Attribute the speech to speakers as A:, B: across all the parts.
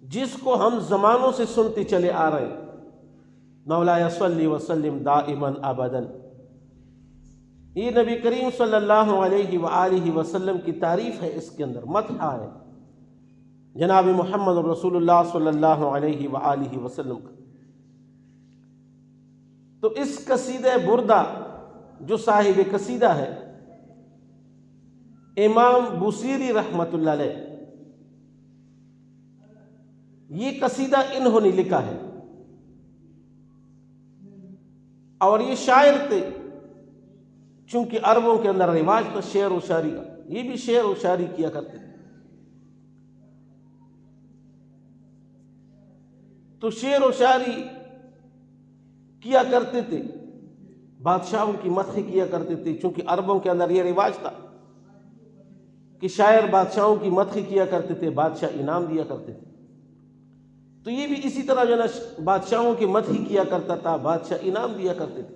A: جس کو ہم زمانوں سے سنتے چلے آ رہے ہیں، مولایا صلی وسلم دائما ابدا، یہ نبی کریم صلی اللہ علیہ وآلہ وسلم کی تعریف ہے، اس کے اندر مدح ہے جناب محمد رسول اللہ صلی اللہ علیہ وآلہ وسلم کا۔ تو اس قصیدہ بردہ جو صاحب قصیدہ ہے امام بوصیری رحمۃ اللہ علیہ، یہ قصیدہ انہوں نے لکھا ہے، اور یہ شاعر تھے، چونکہ عربوں کے اندر رواج تھا شعر و شاعری کا، یہ بھی شعر و شاعری کیا کرتے تھے۔ تو شعر و شاعری کیا کرتے تھے، بادشاہوں کی مدح کیا کرتے تھے، چونکہ عربوں کے اندر یہ رواج تھا کہ شاعر بادشاہوں کی مدح کیا کرتے تھے، بادشاہ انعام دیا کرتے تھے۔ تو یہ بھی اسی طرح جو ہے بادشاہوں کی مدح کیا کرتا تھا، بادشاہ انعام دیا کرتے تھے۔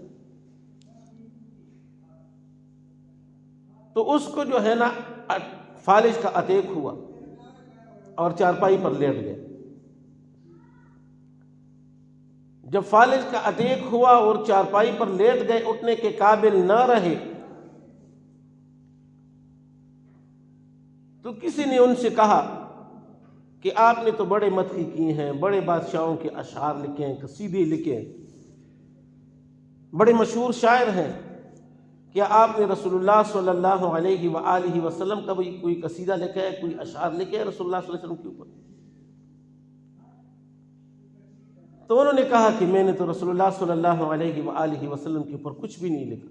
A: تو اس کو جو ہے نا فالج کا اٹیک ہوا اور چارپائی پر لیٹ گئے۔ جب فالج کا اٹیک ہوا اور چارپائی پر لیٹ گئے، اٹھنے کے قابل نہ رہے، تو کسی نے ان سے کہا کہ آپ نے تو بڑے مدح کیے ہیں، بڑے بادشاہوں کے اشعار لکھے ہیں، قصیدے لکھے ہیں، بڑے مشہور شاعر ہیں، کیا آپ نے رسول اللہ صلی اللہ علیہ وآلہ وسلم کا بھی کوئی قصیدہ لکھا ہے، کوئی اشعار لکھے ہیں رسول اللہ صلی اللہ علیہ وسلم کے اوپر؟ تو انہوں نے کہا کہ میں نے تو رسول اللہ صلی اللہ علیہ وآلہ وسلم کے اوپر کچھ بھی نہیں لکھا۔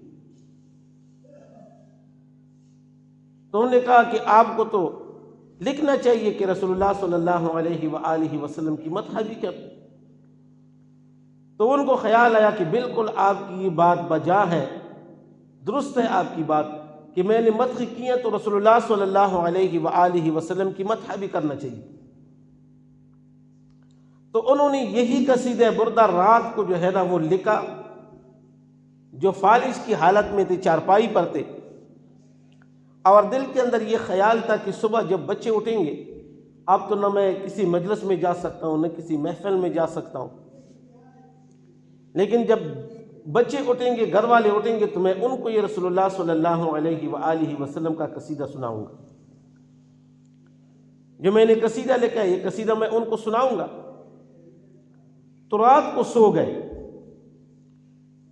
A: تو انہوں نے کہا کہ آپ کو تو لکھنا چاہیے کہ رسول اللہ صلی اللہ علیہ وآلہ وسلم کی مدح بھی کریں۔ تو ان کو خیال آیا کہ بالکل آپ کی یہ بات بجا ہے، درست ہے آپ کی بات کہ میں نے مدح کی ہے تو رسول اللہ صلی اللہ علیہ وآلہ وسلم کی مدح بھی کرنا چاہیے۔ تو انہوں نے یہی قصیدہ بردہ رات کو جو ہے نا وہ لکھا، جو فالج کی حالت میں تھے، چارپائی پر تھے، اور دل کے اندر یہ خیال تھا کہ صبح جب بچے اٹھیں گے، اب تو نہ میں کسی مجلس میں جا سکتا ہوں، نہ کسی محفل میں جا سکتا ہوں، لیکن جب بچے اٹھیں گے، گھر والے اٹھیں گے، تو میں ان کو یہ رسول اللہ صلی اللہ علیہ وآلہ وسلم کا قصیدہ سناؤں گا۔ جو میں نے قصیدہ لکھا ہے، یہ قصیدہ میں ان کو سناؤں گا۔ تو رات کو سو گئے۔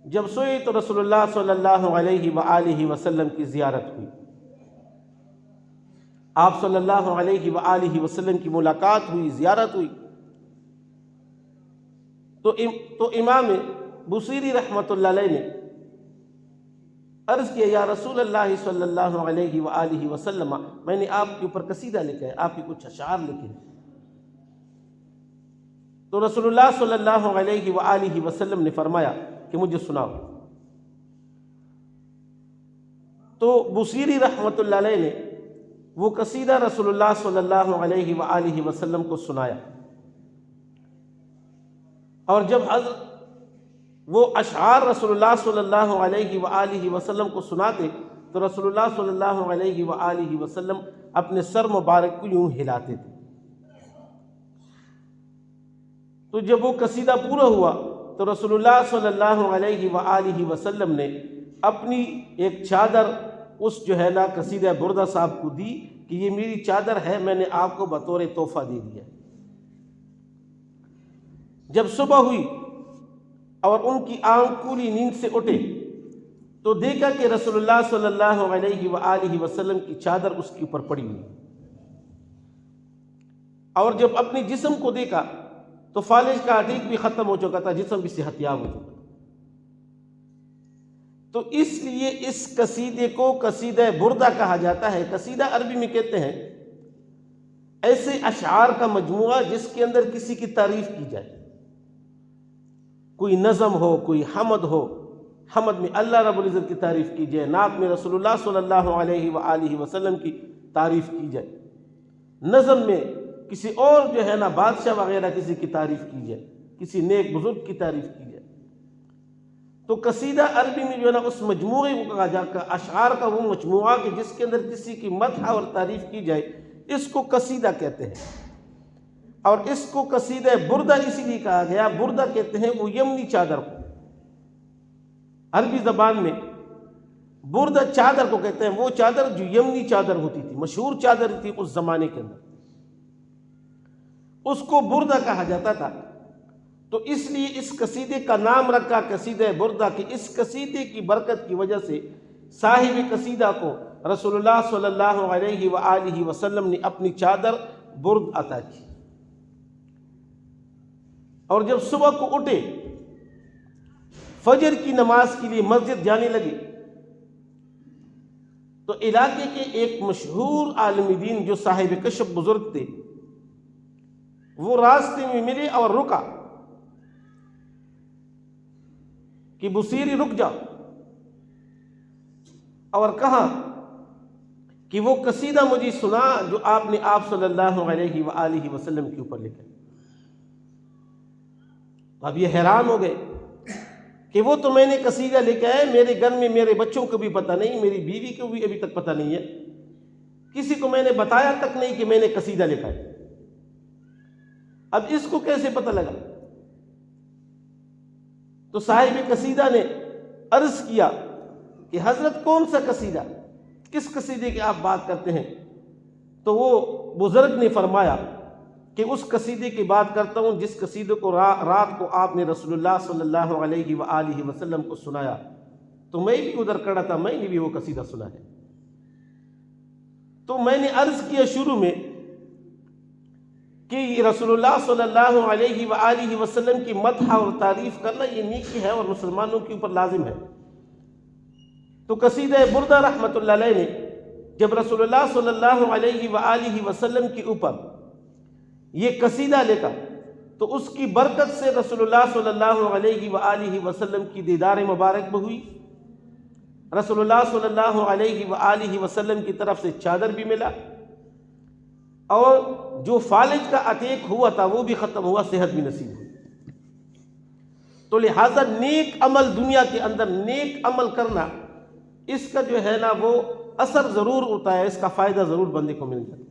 A: جب سوئے تو رسول اللہ صلی اللہ علیہ وآلہ وسلم کی زیارت ہوئی، آپ صلی اللہ علیہ وآلہ وسلم کی ملاقات ہوئی، زیارت ہوئی۔ تو امام بوصیری رحمۃ اللہ علیہ نے عرض کیا، یا رسول اللہ صلی اللہ علیہ وآلہ وسلم، میں نے آپ کے اوپر قصیدہ لکھا ہے، آپ کے کچھ اشعار لکھے ہیں۔ تو رسول اللہ صلی اللہ علیہ وآلہ وسلم نے فرمایا کہ مجھے سناؤ۔ تو بوصیری رحمۃ اللہ علیہ نے وہ قصیدہ رسول اللہ صلی اللہ علیہ وآلہ وسلم کو سنایا، اور جب حضرت وہ اشعار رسول اللہ صلی اللہ علیہ وآلہ وسلم کو سناتے تو رسول اللہ صلی اللہ علیہ وآلہ وسلم اپنے سر مبارک کو یوں ہلاتے تھے۔ تو جب وہ قصیدہ پورا ہوا تو رسول اللہ صلی اللہ علیہ وآلہ وسلم نے اپنی ایک چادر اس جو ہے نا قصیدہ بردہ صاحب کو دی کہ یہ میری چادر ہے، میں نے آپ کو بطور تحفہ دے دیا۔ جب صبح ہوئی اور ان کی آنکھ کھلی، نیند سے اٹھے تو دیکھا کہ رسول اللہ صلی اللہ علیہ وآلہ وسلم کی چادر اس کے اوپر پڑی ہوئی، اور جب اپنے جسم کو دیکھا تو فالج کا اٹیک بھی ختم ہو چکا تھا، جسم بھی صحت یاب ہو چکا تھا۔ تو اس لیے اس قصیدے کو قصیدہ بردہ کہا جاتا ہے۔ قصیدہ عربی میں کہتے ہیں ایسے اشعار کا مجموعہ جس کے اندر کسی کی تعریف کی جائے، کوئی نظم ہو، کوئی حمد ہو، حمد میں اللہ رب العزت کی تعریف کی جائے، نعت میں رسول اللہ صلی اللہ علیہ وآلہ وسلم کی تعریف کی جائے، نظم میں کسی اور جو ہے نا بادشاہ وغیرہ کسی کی تعریف کی جائے، کسی نیک بزرگ کی تعریف کی جائے۔ تو قصیدہ عربی میں جو ہے نا اس مجموعے کو کہا جاتا ہے، اشعار کا وہ مجموعہ کہ جس کے اندر کسی کی مدح اور تعریف کی جائے، اس کو قصیدہ کہتے ہیں۔ اور اس کو قصیدہ بردہ اسی لیے کہا گیا، بردہ کہتے ہیں وہ یمنی چادر کو، عربی زبان میں بردہ چادر کو کہتے ہیں، وہ چادر جو یمنی چادر ہوتی تھی، مشہور چادر تھی اس زمانے کے اندر، اس کو بردہ کہا جاتا تھا۔ تو اس لیے اس قصیدے کا نام رکھا قصیدہ بردہ، کہ اس قصیدے کی برکت کی وجہ سے صاحب قصیدہ کو رسول اللہ صلی اللہ علیہ وآلہ وسلم نے اپنی چادر برد عطا کی۔ اور جب صبح کو اٹھے، فجر کی نماز کے لیے مسجد جانے لگے، تو علاقے کے ایک مشہور عالم دین جو صاحب کشف بزرگ تھے، وہ راستے میں ملے اور رکا کہ بصیری رک جا، اور کہا کہ وہ قصیدہ مجھے سنا جو آپ نے آپ صلی اللہ علیہ وآلہ وسلم کے اوپر لکھا۔ اب یہ حیران ہو گئے کہ وہ تو میں نے قصیدہ لکھا ہے، میرے گھر میں میرے بچوں کو بھی پتہ نہیں، میری بیوی کو بھی ابھی تک پتہ نہیں ہے، کسی کو میں نے بتایا تک نہیں کہ میں نے قصیدہ لکھا ہے، اب اس کو کیسے پتہ لگا؟ تو صاحب قصیدہ نے عرض کیا کہ حضرت کون سا قصیدہ، کس قصیدے کی آپ بات کرتے ہیں؟ تو وہ بزرگ نے فرمایا کہ اس قصیدے کی بات کرتا ہوں جس قصیدے کو رات کو آپ نے رسول اللہ صلی اللہ علیہ وآلہ وسلم کو سنایا، تو میں بھی ادھر کھڑا تھا، میں نے بھی وہ قصیدہ سنا ہے۔ تو میں نے عرض کیا شروع میں کہ رسول اللہ صلی اللہ علیہ وآلہ وسلم کی مدح اور تعریف کرنا یہ نیکی ہے اور مسلمانوں کے اوپر لازم ہے۔ تو قصیدہ بردہ رحمۃ اللہ علیہ نے جب رسول اللہ صلی اللہ علیہ وآلہ وسلم کے اوپر یہ قصیدہ لکھا، تو اس کی برکت سے رسول اللہ صلی اللہ علیہ وآلہ وسلم کی دیدار مبارک بھی ہوئی، رسول اللہ صلی اللہ علیہ وآلہ وسلم کی طرف سے چادر بھی ملا، اور جو فالج کا عتیق ہوا تھا وہ بھی ختم ہوا، صحت بھی نصیب ہوئی۔ تو لہٰذا نیک عمل، دنیا کے اندر نیک عمل کرنا، اس کا جو ہے نا وہ اثر ضرور ہوتا ہے، اس کا فائدہ ضرور بندے کو مل جاتا ہے۔